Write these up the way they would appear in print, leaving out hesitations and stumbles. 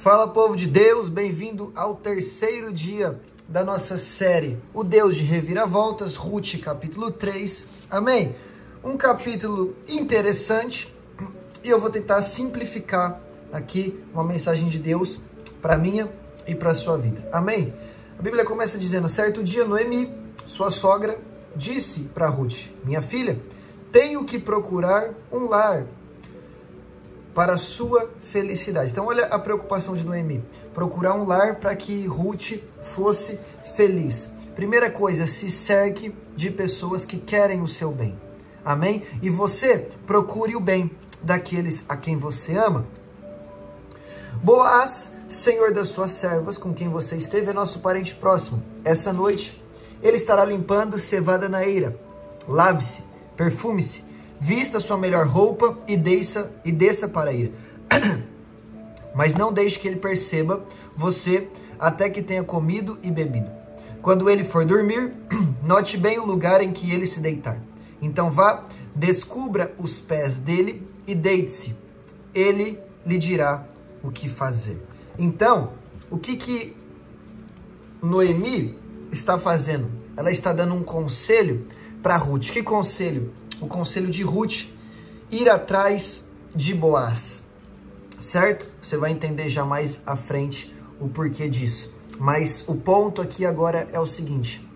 Fala, povo de Deus, bem-vindo ao terceiro dia da nossa série O Deus de Reviravoltas, Ruth, capítulo 3, amém? Um capítulo interessante e eu vou tentar simplificar aqui uma mensagem de Deus para minha e para a sua vida, amém? A Bíblia começa dizendo: certo dia Noemi, sua sogra, disse para Ruth: minha filha, tenho que procurar um lar para a sua felicidade. Então olha a preocupação de Noemi, procurar um lar para que Ruth fosse feliz. Primeira coisa, se cerque de pessoas que querem o seu bem, amém? E você procure o bem daqueles a quem você ama. Boaz, senhor das suas servas, com quem você esteve, é nosso parente próximo. Essa noite ele estará limpando cevada na eira. Lave-se, perfume-se, vista sua melhor roupa e desça para a eira. Mas não deixe que ele perceba você até que tenha comido e bebido. Quando ele for dormir, note bem o lugar em que ele se deitar. Então vá, descubra os pés dele e deite-se. Ele lhe dirá o que fazer. Então, o que Noemi está fazendo? Ela está dando um conselho para Ruth. Que conselho? O conselho de Ruth: ir atrás de Boaz, certo? Você vai entender já mais à frente o porquê disso. Mas o ponto aqui agora é o seguinte: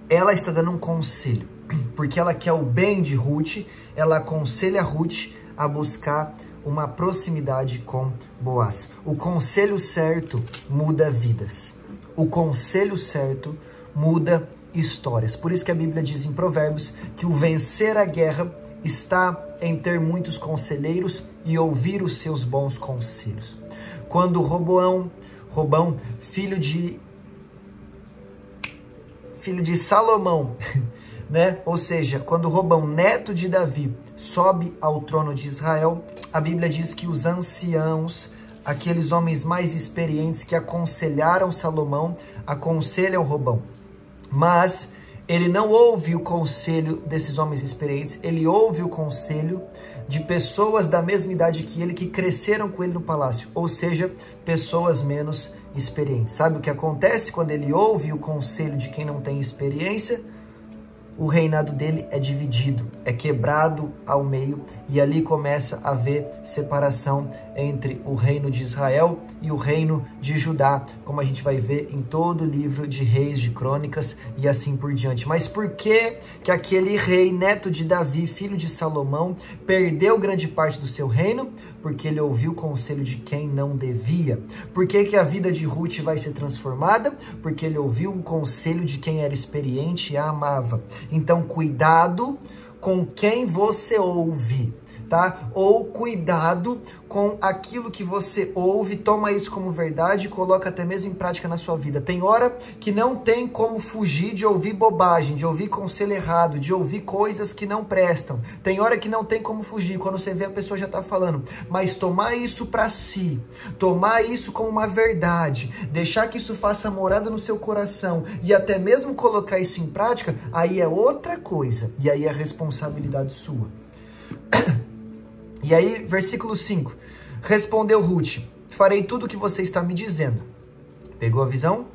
ela está dando um conselho, porque ela quer o bem de Ruth. Ela aconselha Ruth a buscar uma proximidade com Boaz. O conselho certo muda vidas. O conselho certo muda histórias. Por isso que a Bíblia diz em Provérbios que o vencer a guerra está em ter muitos conselheiros e ouvir os seus bons conselhos. Quando Robão, filho de Salomão, né? Ou seja, quando Robão, neto de Davi, sobe ao trono de Israel, a Bíblia diz que os anciãos, aqueles homens mais experientes que aconselharam Salomão, aconselham Robão. Mas ele não ouve o conselho desses homens experientes, ele ouve o conselho de pessoas da mesma idade que ele, que cresceram com ele no palácio, ou seja, pessoas menos experientes. Sabe o que acontece quando ele ouve o conselho de quem não tem experiência? O reinado dele é dividido, é quebrado ao meio, e ali começa a haver separação entre o reino de Israel e o reino de Judá, como a gente vai ver em todo o livro de Reis, de Crônicas e assim por diante. Mas por que aquele rei, neto de Davi, filho de Salomão, perdeu grande parte do seu reino? Porque ele ouviu o conselho de quem não devia. Por que a vida de Ruth vai ser transformada? Porque ele ouviu um conselho de quem era experiente e a amava. Então, cuidado com quem você ouve, tá? Ou cuidado com aquilo que você ouve, toma isso como verdade e coloca até mesmo em prática na sua vida. Tem hora que não tem como fugir de ouvir bobagem, de ouvir conselho errado, de ouvir coisas que não prestam. Tem hora que não tem como fugir, quando você vê a pessoa já tá falando. Mas tomar isso para si, tomar isso como uma verdade, deixar que isso faça morada no seu coração e até mesmo colocar isso em prática, aí é outra coisa. E aí é responsabilidade sua. E aí, versículo 5, respondeu Ruth: farei tudo o que você está me dizendo. Pegou a visão?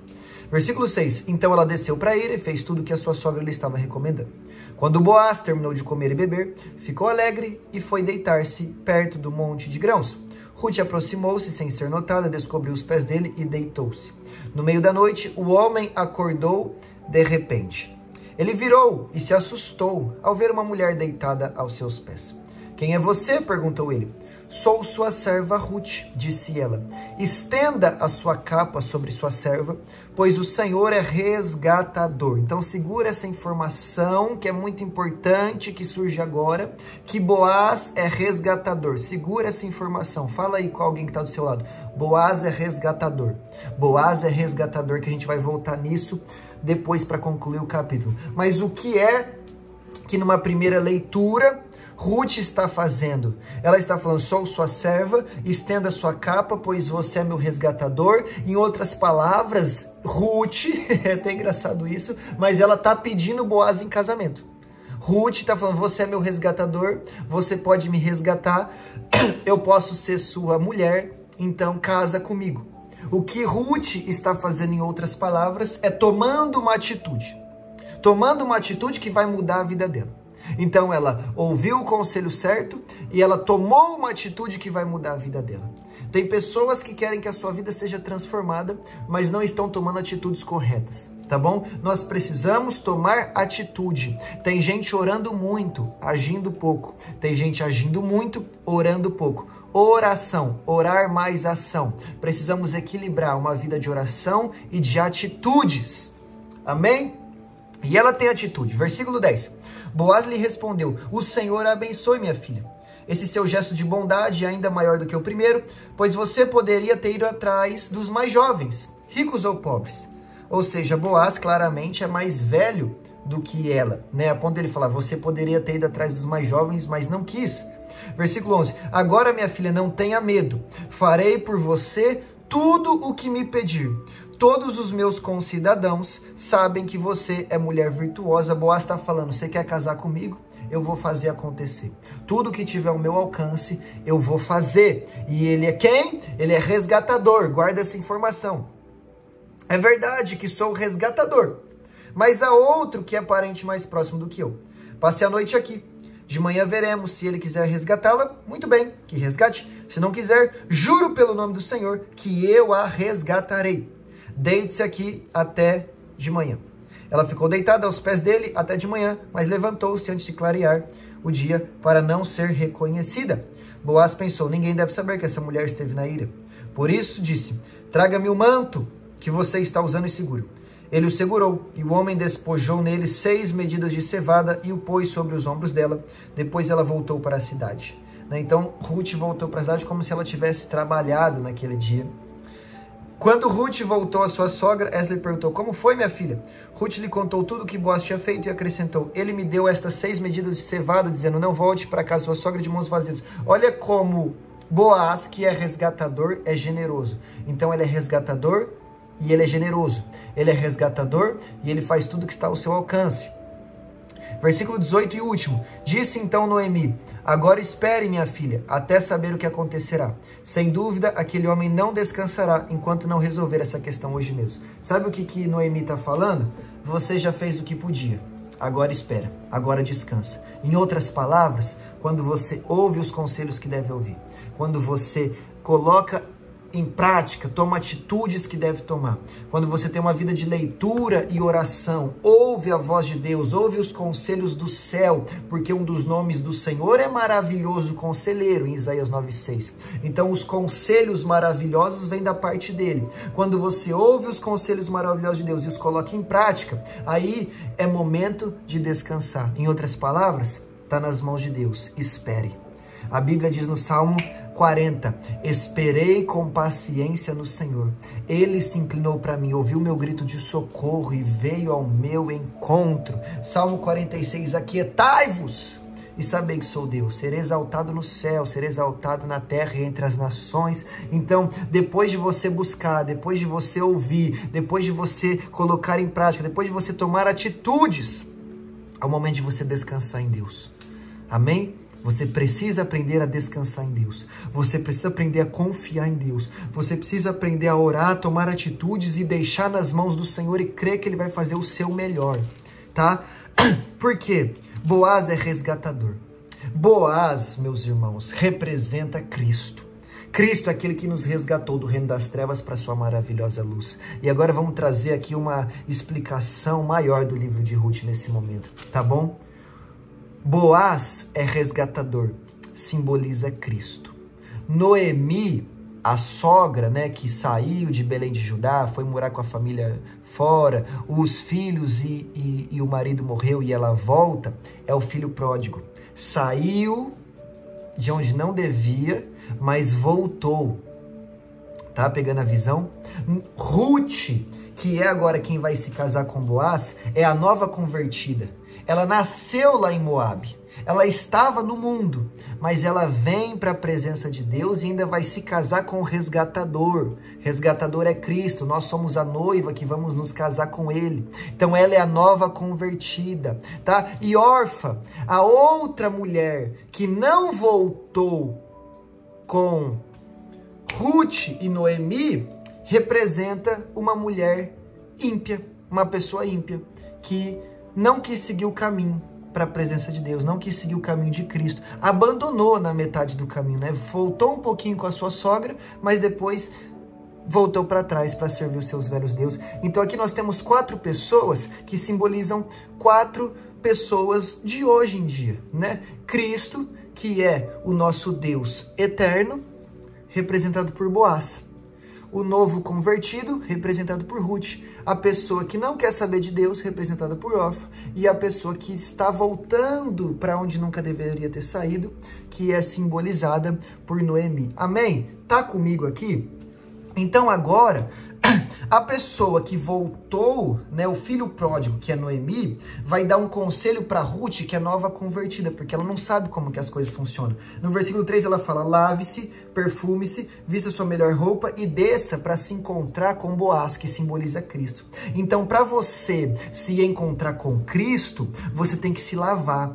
Versículo 6, então ela desceu para a eira e fez tudo o que a sua sogra lhe estava recomendando. Quando Boaz terminou de comer e beber, ficou alegre e foi deitar-se perto do monte de grãos. Ruth aproximou-se sem ser notada, descobriu os pés dele e deitou-se. No meio da noite, o homem acordou de repente. Ele virou e se assustou ao ver uma mulher deitada aos seus pés. Quem é você? Perguntou ele. Sou sua serva Ruth, disse ela. Estenda a sua capa sobre sua serva, pois o Senhor é resgatador. Então segura essa informação que é muito importante, que surge agora, que Boaz é resgatador. Segura essa informação. Fala aí com alguém que está do seu lado. Boaz é resgatador. Boaz é resgatador, que a gente vai voltar nisso depois para concluir o capítulo. Mas o que é que numa primeira leitura Ruth está fazendo? Ela está falando: sou sua serva, estenda sua capa, pois você é meu resgatador. Em outras palavras, Ruth, é até engraçado isso, mas ela está pedindo Boaz em casamento. Ruth está falando: você é meu resgatador, você pode me resgatar, eu posso ser sua mulher, então casa comigo. O que Ruth está fazendo, em outras palavras, é tomando uma atitude. Tomando uma atitude que vai mudar a vida dela. Então ela ouviu o conselho certo e ela tomou uma atitude que vai mudar a vida dela. Tem pessoas que querem que a sua vida seja transformada, mas não estão tomando atitudes corretas, tá bom? Nós precisamos tomar atitude. Tem gente orando muito, agindo pouco. Tem gente agindo muito, orando pouco. Oração, orar mais ação. Precisamos equilibrar uma vida de oração e de atitudes. Amém? E ela tem atitude. Versículo 10. Boaz lhe respondeu: o Senhor a abençoe, minha filha. Esse seu gesto de bondade é ainda maior do que o primeiro, pois você poderia ter ido atrás dos mais jovens, ricos ou pobres. Ou seja, Boaz claramente é mais velho do que ela, né? A ponto dele falar, você poderia ter ido atrás dos mais jovens, mas não quis. Versículo 11. Agora, minha filha, não tenha medo. Farei por você tudo o que me pedir. Todos os meus concidadãos sabem que você é mulher virtuosa. Boaz está falando, você quer casar comigo? Eu vou fazer acontecer. Tudo que tiver ao meu alcance, eu vou fazer. E ele é quem? Ele é resgatador. Guarda essa informação. É verdade que sou resgatador. Mas há outro que é parente mais próximo do que eu. Passe a noite aqui. De manhã veremos. Se ele quiser resgatá-la, muito bem, que resgate. Se não quiser, juro pelo nome do Senhor que eu a resgatarei. Deite-se aqui até de manhã. Ela ficou deitada aos pés dele até de manhã, mas levantou-se antes de clarear o dia para não ser reconhecida. Boaz pensou, ninguém deve saber que essa mulher esteve na ira. Por isso disse, traga-me o manto que você está usando e seguro. Ele o segurou, e o homem despojou nele 6 medidas de cevada e o pôs sobre os ombros dela. Depois ela voltou para a cidade. Então, Ruth voltou para a cidade como se ela tivesse trabalhado naquele dia. Quando Ruth voltou à sua sogra, essa lhe perguntou, como foi, minha filha? Ruth lhe contou tudo o que Boaz tinha feito e acrescentou, ele me deu estas 6 medidas de cevada, dizendo, não volte para casa sua sogra de mãos vazias. Olha como Boaz, que é resgatador, é generoso. Então ele é resgatador e ele é generoso. Ele é resgatador e ele faz tudo que está ao seu alcance. Versículo 18 e último. Disse então Noemi, agora espere, minha filha, até saber o que acontecerá. Sem dúvida, aquele homem não descansará enquanto não resolver essa questão hoje mesmo. Sabe o que Noemi está falando? Você já fez o que podia. Agora espera, agora descansa. Em outras palavras, quando você ouve os conselhos que deve ouvir, quando você coloca em prática, toma atitudes que deve tomar. Quando você tem uma vida de leitura e oração, ouve a voz de Deus, ouve os conselhos do céu, porque um dos nomes do Senhor é maravilhoso conselheiro, em Isaías 9:6. Então os conselhos maravilhosos vêm da parte dele. Quando você ouve os conselhos maravilhosos de Deus e os coloca em prática, aí é momento de descansar. Em outras palavras, está nas mãos de Deus. Espere. A Bíblia diz no Salmo 40, esperei com paciência no Senhor. Ele se inclinou para mim, ouviu meu grito de socorro e veio ao meu encontro. Salmo 46, aquietai-vos e sabei que sou Deus. Serei exaltado no céu, serei exaltado na terra e entre as nações. Então, depois de você buscar, depois de você ouvir, depois de você colocar em prática, depois de você tomar atitudes, é o momento de você descansar em Deus. Amém? Você precisa aprender a descansar em Deus. Você precisa aprender a confiar em Deus. Você precisa aprender a orar, tomar atitudes e deixar nas mãos do Senhor e crer que Ele vai fazer o seu melhor, tá? Por quê? Boaz é resgatador. Boaz, meus irmãos, representa Cristo. Cristo é aquele que nos resgatou do reino das trevas para a sua maravilhosa luz. E agora vamos trazer aqui uma explicação maior do livro de Ruth nesse momento, tá bom? Boaz é resgatador, simboliza Cristo. Noemi, a sogra, né, que saiu de Belém de Judá, foi morar com a família fora, os filhos e o marido morreu e ela volta, é o filho pródigo. Saiu de onde não devia, mas voltou. Tá pegando a visão? Ruth, que é agora quem vai se casar com Boaz, é a nova convertida. Ela nasceu lá em Moabe, ela estava no mundo, mas ela vem para a presença de Deus e ainda vai se casar com o resgatador. Resgatador é Cristo, nós somos a noiva que vamos nos casar com Ele. Então ela é a nova convertida, tá? E Orfa, a outra mulher que não voltou com Ruth e Noemi representa uma mulher ímpia, uma pessoa ímpia, que não quis seguir o caminho para a presença de Deus, não quis seguir o caminho de Cristo, abandonou na metade do caminho, né? Voltou um pouquinho com a sua sogra, mas depois voltou para trás para servir os seus velhos deuses. Então aqui nós temos 4 pessoas que simbolizam 4 pessoas de hoje em dia, né? Cristo, que é o nosso Deus eterno, representado por Boaz. O novo convertido, representado por Ruth. A pessoa que não quer saber de Deus, representada por Orfa. E a pessoa que está voltando para onde nunca deveria ter saído, que é simbolizada por Noemi. Amém? Tá comigo aqui? Então agora, a pessoa que voltou, né, o filho pródigo, que é Noemi, vai dar um conselho para Ruth, que é nova convertida, porque ela não sabe como que as coisas funcionam. No versículo 3 ela fala, lave-se, perfume-se, vista sua melhor roupa e desça para se encontrar com Boaz, que simboliza Cristo. Então, para você se encontrar com Cristo, você tem que se lavar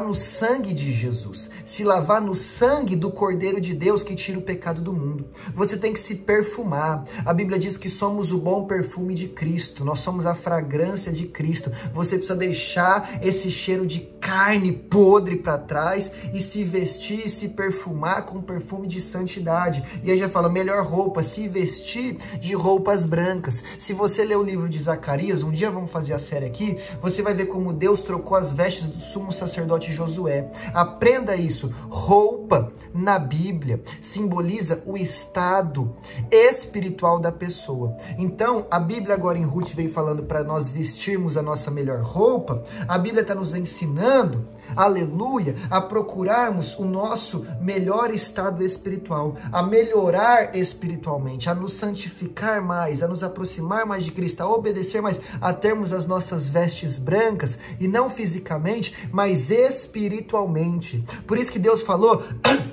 no sangue de Jesus, se lavar no sangue do Cordeiro de Deus que tira o pecado do mundo. Você tem que se perfumar. A Bíblia diz que somos o bom perfume de Cristo, nós somos a fragrância de Cristo. Você precisa deixar esse cheiro de carne podre para trás e se vestir e se perfumar com perfume de santidade. E aí já fala, melhor roupa, se vestir de roupas brancas. Se você ler o livro de Zacarias, um dia vamos fazer a série aqui, você vai ver como Deus trocou as vestes do sumo sacerdote Josué. Aprenda isso, roupa na Bíblia simboliza o estado espiritual da pessoa. Então, a Bíblia agora em Ruth vem falando para nós vestirmos a nossa melhor roupa. A Bíblia está nos ensinando, aleluia, a procurarmos o nosso melhor estado espiritual, a melhorar espiritualmente, a nos santificar mais, a nos aproximar mais de Cristo, a obedecer mais, a termos as nossas vestes brancas, e não fisicamente, mas espiritualmente. Por isso que Deus falou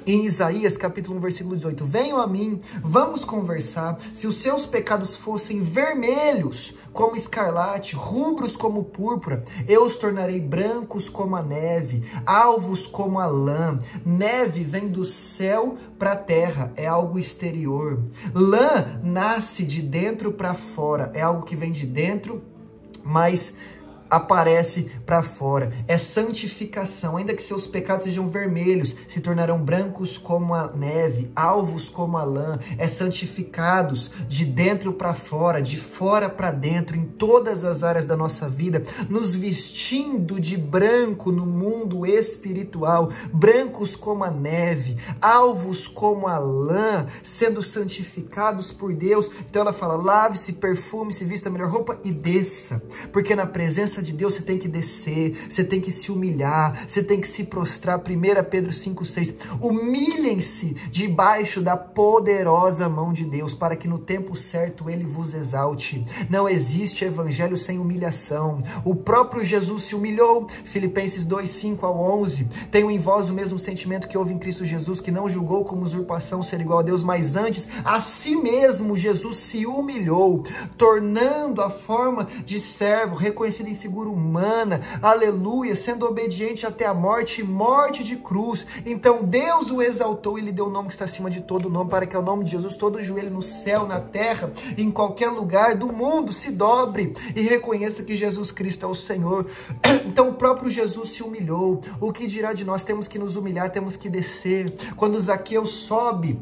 em Isaías capítulo 1, versículo 18, venham a mim, vamos conversar, se os seus pecados fossem vermelhos como escarlate, rubros como púrpura, eu os tornarei brancos como a neve, alvos como a lã. Neve vem do céu para a terra, é algo exterior. Lã nasce de dentro para fora, é algo que vem de dentro, mas aparece para fora. É santificação. Ainda que seus pecados sejam vermelhos, se tornarão brancos como a neve, alvos como a lã. É santificados de dentro para fora, de fora para dentro, em todas as áreas da nossa vida, nos vestindo de branco no mundo espiritual, brancos como a neve, alvos como a lã, sendo santificados por Deus. Então ela fala, lave-se, perfume-se, vista a melhor roupa e desça, porque na presença de Deus você tem que descer, você tem que se humilhar, você tem que se prostrar. 1 Pedro 5,6, humilhem-se debaixo da poderosa mão de Deus, para que no tempo certo Ele vos exalte. Não existe evangelho sem humilhação. O próprio Jesus se humilhou. Filipenses 2:5-11, tenho em vós o mesmo sentimento que houve em Cristo Jesus, que não julgou como usurpação ser igual a Deus, mas antes a si mesmo Jesus se humilhou, tornando a forma de servo, reconhecido em figura humana, aleluia, sendo obediente até a morte, morte de cruz. Então Deus o exaltou e lhe deu o nome que está acima de todo nome, para que ao nome de Jesus todo joelho no céu, na terra, em qualquer lugar do mundo se dobre e reconheça que Jesus Cristo é o Senhor. Então o próprio Jesus se humilhou. O que dirá de nós? Temos que nos humilhar, temos que descer. Quando Zaqueu sobe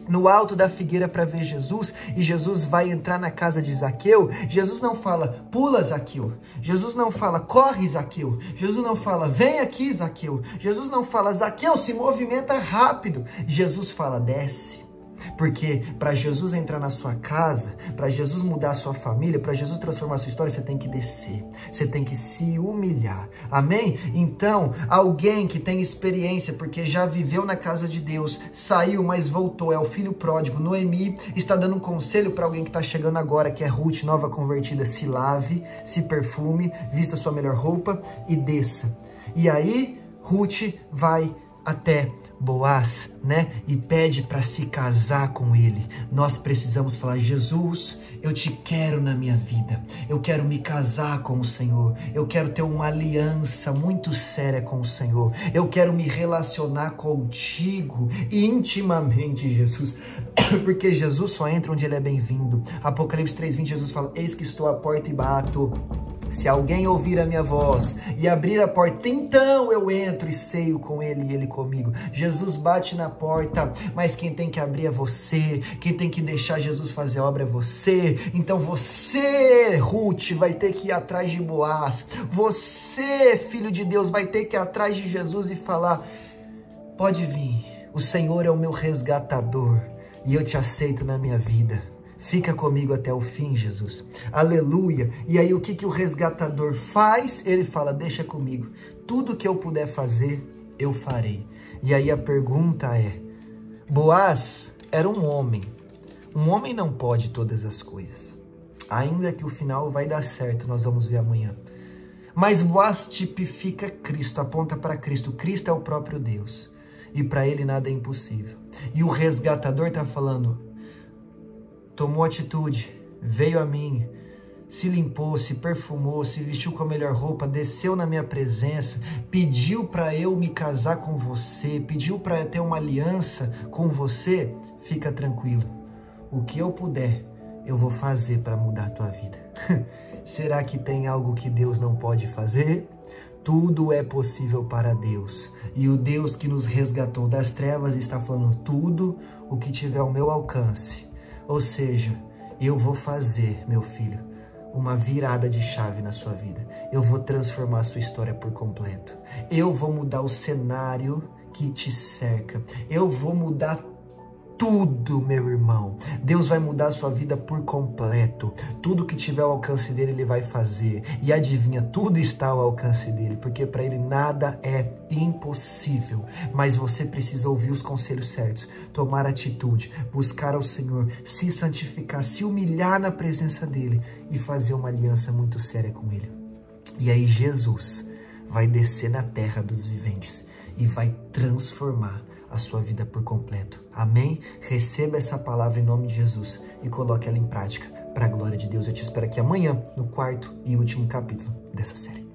no alto da figueira para ver Jesus, e Jesus vai entrar na casa de Zaqueu, Jesus não fala, pula Zaqueu, Jesus não fala, corre Zaqueu, Jesus não fala, vem aqui Zaqueu, Jesus não fala, Zaqueu, se movimenta rápido, Jesus fala, desce. Porque para Jesus entrar na sua casa, para Jesus mudar a sua família, para Jesus transformar a sua história, você tem que descer, você tem que se humilhar, amém? Então, alguém que tem experiência, porque já viveu na casa de Deus, saiu, mas voltou, é o filho pródigo, Noemi, está dando um conselho para alguém que está chegando agora, que é Ruth, nova convertida, se lave, se perfume, vista sua melhor roupa e desça. E aí, Ruth vai até Boaz, né? E pede para se casar com ele. Nós precisamos falar: Jesus, eu te quero na minha vida. Eu quero me casar com o Senhor. Eu quero ter uma aliança muito séria com o Senhor. Eu quero me relacionar contigo intimamente, Jesus. Porque Jesus só entra onde ele é bem-vindo. Apocalipse 3:20, Jesus fala: eis que estou à porta e bato. Se alguém ouvir a minha voz e abrir a porta, então eu entro e ceio com ele e ele comigo. Jesus bate na porta, mas quem tem que abrir é você. Quem tem que deixar Jesus fazer a obra é você. Então você, Ruth, vai ter que ir atrás de Boaz. Você, filho de Deus, vai ter que ir atrás de Jesus e falar: pode vir, o Senhor é o meu resgatador e eu te aceito na minha vida. Fica comigo até o fim, Jesus. Aleluia. E aí o que o resgatador faz? Ele fala: deixa comigo. Tudo que eu puder fazer, eu farei. E aí a pergunta é: Boaz era um homem. Um homem não pode todas as coisas. Ainda que o final vai dar certo, nós vamos ver amanhã. Mas Boaz tipifica Cristo, aponta para Cristo. Cristo é o próprio Deus. E para ele nada é impossível. E o resgatador está falando: tomou atitude, veio a mim, se limpou, se perfumou, se vestiu com a melhor roupa, desceu na minha presença, pediu para eu me casar com você, pediu para ter uma aliança com você. Fica tranquilo, o que eu puder, eu vou fazer para mudar a tua vida. Será que tem algo que Deus não pode fazer? Tudo é possível para Deus. E o Deus que nos resgatou das trevas está falando: tudo o que tiver ao meu alcance. Ou seja, eu vou fazer, meu filho, uma virada de chave na sua vida. Eu vou transformar a sua história por completo. Eu vou mudar o cenário que te cerca. Eu vou mudar tudo, meu irmão. Deus vai mudar a sua vida por completo. Tudo que tiver ao alcance dele, ele vai fazer. E adivinha, tudo está ao alcance dele, porque para ele nada é impossível. Mas você precisa ouvir os conselhos certos, tomar atitude, buscar ao Senhor, se santificar, se humilhar na presença dele e fazer uma aliança muito séria com ele. E aí Jesus vai descer na terra dos viventes e vai transformar a sua vida por completo. Amém? Receba essa palavra em nome de Jesus e coloque ela em prática para a glória de Deus. Eu te espero aqui amanhã no 4º e último capítulo dessa série.